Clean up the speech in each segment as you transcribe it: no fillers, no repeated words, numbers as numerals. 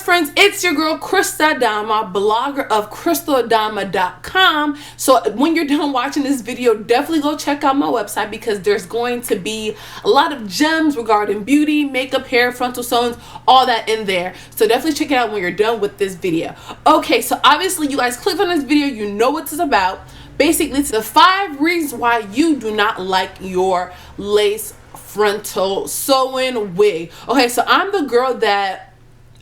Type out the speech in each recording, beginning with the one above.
friends, it's your girl Krista Adama, blogger of crystaladama.com. So when you're done watching this video, definitely go check out my website because there's going to be a lot of gems regarding beauty, makeup, hair, frontal sewings, all that in there. So definitely check it out when you're done with this video. Okay, so obviously you guys clicked on this video, you know what it's about. Basically, it's the 5 reasons why you do not like your lace frontal sewing wig. Okay, so I'm the girl that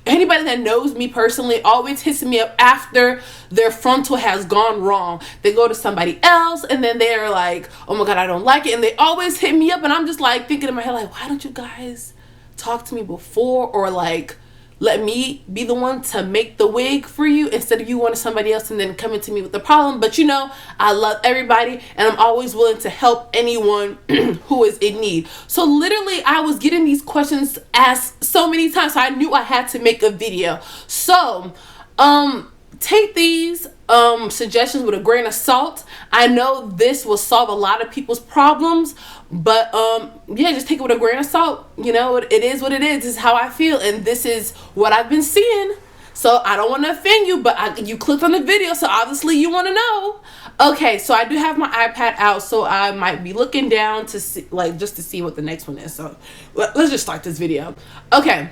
anybody that knows me personally always hits me up after their frontal has gone wrong. They go to somebody else and then they're like, oh my god, I don't like it, and they always hit me up, and I'm just like thinking in my head, like, why don't you guys talk to me before, or like let me be the one to make the wig for you instead of you wanting somebody else and then coming to me with the problem. But you know, I love everybody and I'm always willing to help anyone who is in need. So literally I was getting these questions asked so many times, so I knew I had to make a video. So take these suggestions with a grain of salt. I know this will solve a lot of people's problems, but yeah, just take it with a grain of salt. You know, it is what it is. This is how I feel, and this is what I've been seeing. So I don't want to offend you, but you clicked on the video, so obviously you want to know. Okay, so I do have my iPad out, so I might be looking down to see, like, just to see what the next one is. So let's just start this video. Okay,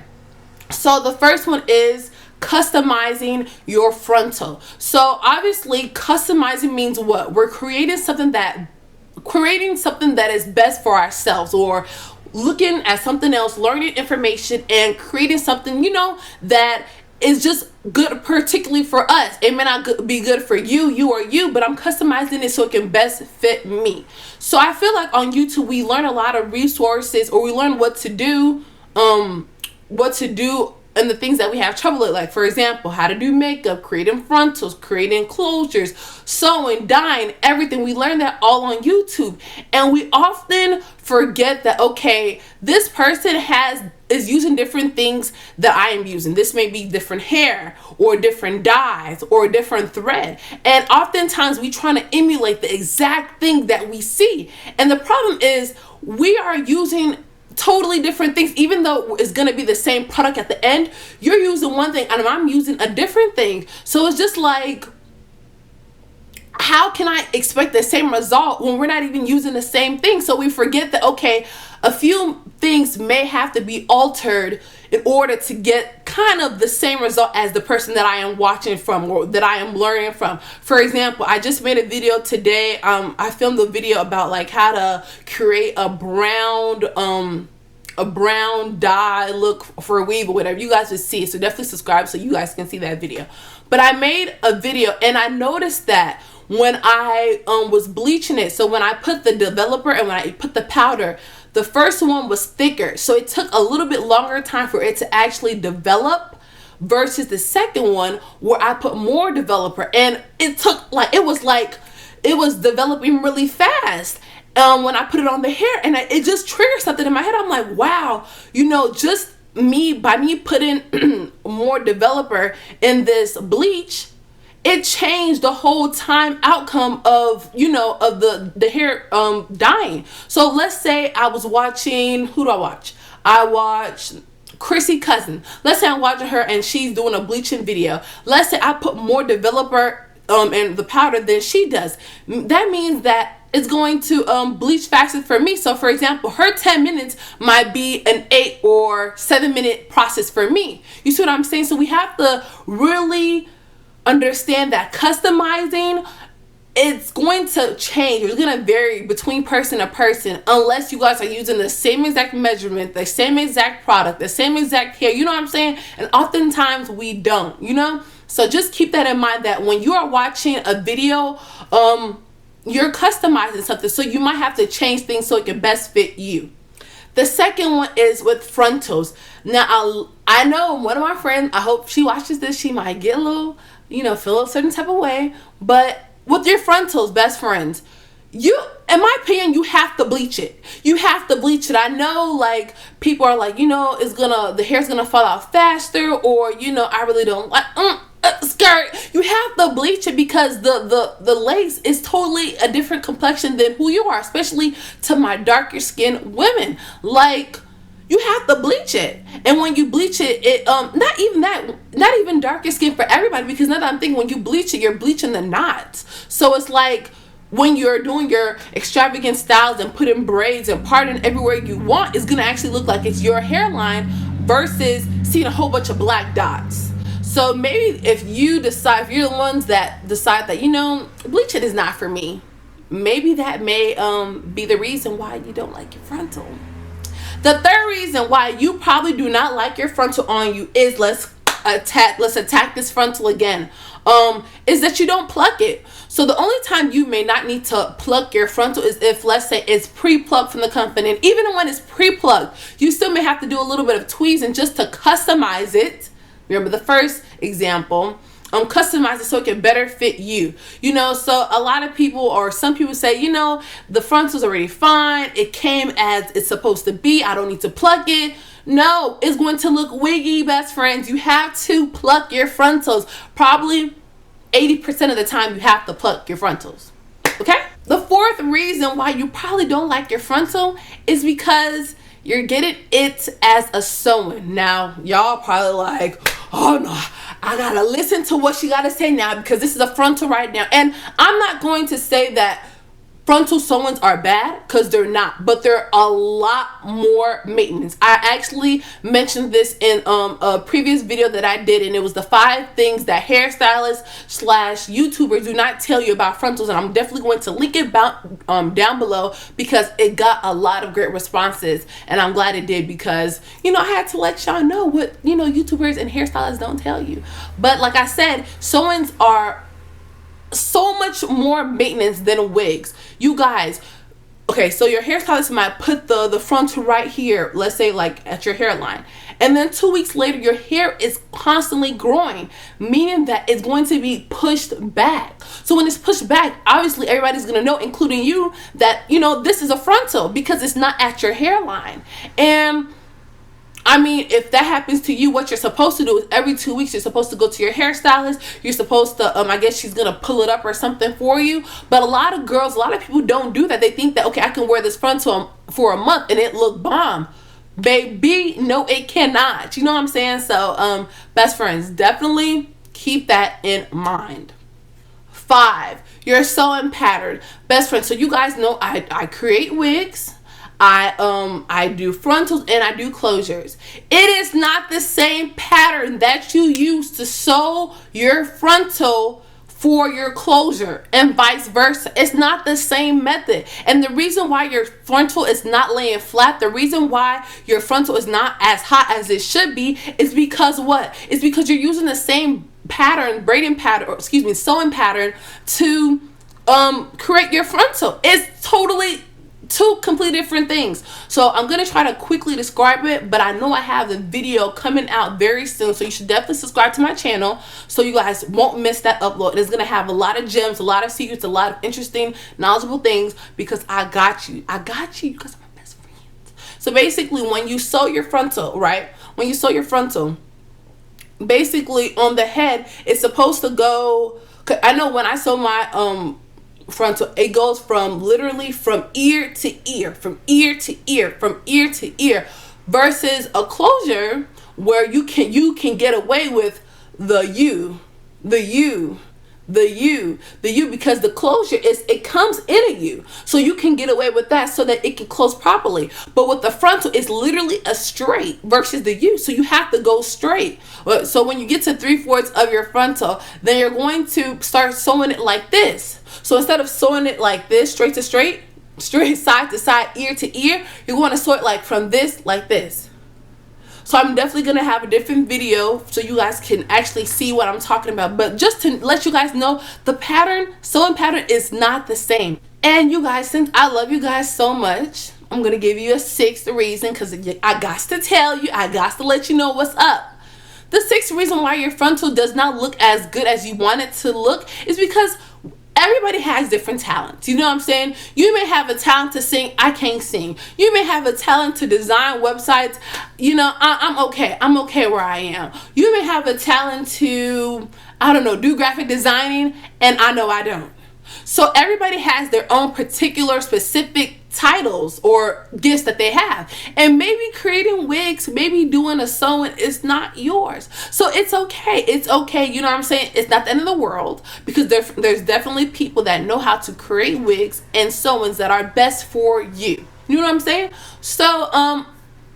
so the first one is customizing your frontal. So obviously customizing means what? We're creating something that is best for ourselves, or looking at something else, learning information and creating something, you know, that is just good particularly for us. It may not be good for you, but I'm customizing it so it can best fit me. So I feel like on YouTube we learn a lot of resources, or we learn what to do and the things that we have trouble with, like for example, how to do makeup, creating frontals, creating closures, sewing, dyeing, everything. We learn that all on YouTube, and we often forget that, okay, this person is using different things that I am using. This may be different hair or different dyes or different thread, and oftentimes we trying to emulate the exact thing that we see, and the problem is we are using totally different things. Even though it's going to be the same product at the end, you're using one thing and I'm using a different thing. So it's just like, how can I expect the same result when we're not even using the same thing? So we forget that, okay, a few things may have to be altered in order to get kind of the same result as the person that I am watching from, or that I am learning from. For example, I just made a video today. I filmed a video about like how to create a brown dye look for a weave or whatever. You guys would see it, so definitely subscribe so you guys can see that video. But I made a video and I noticed that when I was bleaching it, so when I put the developer and when I put the powder, the first one was thicker, so it took a little bit longer time for it to actually develop, versus the second one where I put more developer and it took like, it was developing really fast when I put it on the hair, and it just triggered something in my head. I'm like, wow, you know, just by me putting more developer in this bleach, it changed the whole time outcome of, you know, of the hair dyeing. So let's say I was watching, who do I watch? I watch Chrissy Cousin. Let's say I'm watching her and she's doing a bleaching video. Let's say I put more developer in the powder than she does. That means that it's going to bleach faster for me. So for example, her 10 minutes might be an 8 or 7 minute process for me. You see what I'm saying? So we have to really understand that customizing, it's going to change. It's going to vary between person to person unless you guys are using the same exact measurement, the same exact product, the same exact hair. You know what I'm saying? And oftentimes we don't, you know? So just keep that in mind, that when you are watching a video, you're customizing something, so you might have to change things so it can best fit you. The second one is with frontals. Now, I know one of my friends, I hope she watches this, she might get a little, you know, feel a certain type of way, but with your frontals, best friends, in my opinion, you have to bleach it. You have to bleach it. I know, like, people are like, you know, the hair's gonna fall out faster, or, you know, I really don't like, skirt. You have to bleach it because the lace is totally a different complexion than who you are, especially to my darker skinned women. Like, you have to bleach it. And when you bleach it, not even darker skin for everybody, because now that I'm thinking, when you bleach it, you're bleaching the knots. So it's like when you're doing your extravagant styles and putting braids and parting everywhere you want, it's gonna actually look like it's your hairline versus seeing a whole bunch of black dots. So maybe if you're the ones that decide that, you know, bleaching is not for me, maybe that may be the reason why you don't like your frontal. The third reason why you probably do not like your frontal on you is, let's attack this frontal again, is that you don't pluck it. So the only time you may not need to pluck your frontal is if, let's say, it's pre-plucked from the company. And even when it's pre-plucked, you still may have to do a little bit of tweezing just to customize it. Remember the first example, customize it so it can better fit you. You know, so a lot of people, or some people say, you know, the frontal's already fine, it came as it's supposed to be, I don't need to pluck it. No, it's going to look wiggy, best friends. You have to pluck your frontals. Probably 80% of the time you have to pluck your frontals. Okay? The fourth reason why you probably don't like your frontal is because you're getting it as a sewing. Now, y'all probably like, oh no, I gotta listen to what she gotta say now, because this is a frontal right now. And I'm not going to say that frontal sewings are bad, because they're not, but they're a lot more maintenance. I actually mentioned this in a previous video that I did, and it was the 5 things that hairstylists / YouTubers do not tell you about frontals, and I'm definitely going to link it down below, because it got a lot of great responses, and I'm glad it did, because, you know, I had to let y'all know what, you know, YouTubers and hairstylists don't tell you. But like I said, sewings are so much more maintenance than wigs, you guys. Okay, so your hairstylist might put the frontal right here, let's say like at your hairline, and then 2 weeks later your hair is constantly growing, meaning that it's going to be pushed back. So when it's pushed back, obviously everybody's gonna know, including you, that, you know, this is a frontal, because it's not at your hairline. And I mean, if that happens to you, what you're supposed to do is every 2 weeks you're supposed to go to your hairstylist. You're supposed to, I guess she's gonna pull it up or something for you. But a lot of girls, a lot of people don't do that. They think that, okay, I can wear this frontal for a month and it look bomb. Baby, no, it cannot. You know what I'm saying? So, best friends, definitely keep that in mind. 5, your sewing pattern. Best friends, so you guys know I create wigs. I do frontals and I do closures. It is not the same pattern that you use to sew your frontal for your closure, and vice versa. It's not the same method. And the reason why your frontal is not laying flat, the reason why your frontal is not as hot as it should be, is because what? It's because you're using the same pattern, braiding pattern, or excuse me, sewing pattern to create your frontal. It's totally 2 completely different things. So I'm gonna try to quickly describe it, but I know I have the video coming out very soon, so you should definitely subscribe to my channel so you guys won't miss that upload. It's gonna have a lot of gems, a lot of secrets, a lot of interesting, knowledgeable things, because I got you because I'm my best friend. So basically, when you sew your frontal, right, when you sew your frontal, basically on the head, it's supposed to go, I know when I sew my frontal, it goes from literally from ear to ear, from ear to ear, from ear to ear, versus a closure where you can get away with the U, because the closure it comes in a U, so you can get away with that so that it can close properly. But with the frontal, it's literally a straight versus the U, so you have to go straight. So when you get to 3/4 of your frontal, then you're going to start sewing it like this. So instead of sewing it like this, straight to straight, side to side, ear to ear, you're going to sew it like from this, like this. So I'm definitely going to have a different video so you guys can actually see what I'm talking about. But just to let you guys know, the pattern, sewing pattern is not the same. And you guys, since I love you guys so much, I'm going to give you a 6th reason, because I got to tell you, I got to let you know what's up. The 6th reason why your frontal does not look as good as you want it to look is because everybody has different talents. You know what I'm saying? You may have a talent to sing. I can't sing. You may have a talent to design websites. You know, I'm okay. I'm okay where I am. You may have a talent to, I don't know, do graphic designing, and I know I don't. So everybody has their own particular specific titles or gifts that they have. And maybe creating wigs, maybe doing a sewing is not yours. So it's okay. It's okay. You know what I'm saying? It's not the end of the world, because there's definitely people that know how to create wigs and sewings that are best for you. You know what I'm saying? So,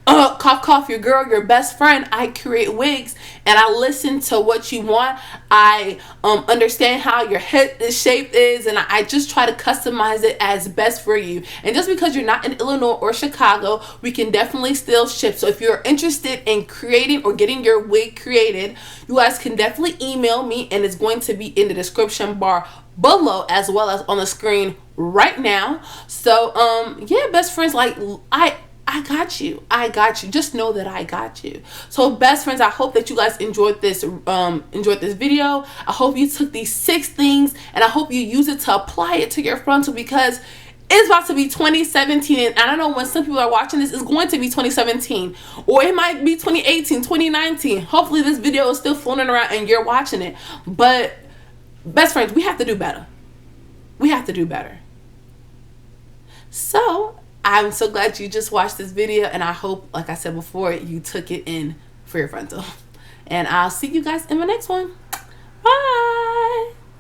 cough cough, your girl, your best friend, I create wigs and I listen to what you want. I understand how your head shape is, and I just try to customize it as best for you. And just because you're not in Illinois or Chicago, we can definitely still ship. So if you're interested in creating or getting your wig created, you guys can definitely email me, and it's going to be in the description bar below as well as on the screen right now. So yeah, best friends, like I got you. I got you. Just know that I got you. So best friends, I hope that you guys enjoyed this video. I hope you took these 6 things and I hope you use it to apply it to your frontal, because it's about to be 2017, and I don't know when some people are watching this, it's going to be 2017, or it might be 2018, 2019. Hopefully this video is still floating around and you're watching it. But best friends, we have to do better. We have to do better. So I'm so glad you just watched this video, and I hope, like I said before, you took it in for your frontal. And I'll see you guys in my next one. Bye.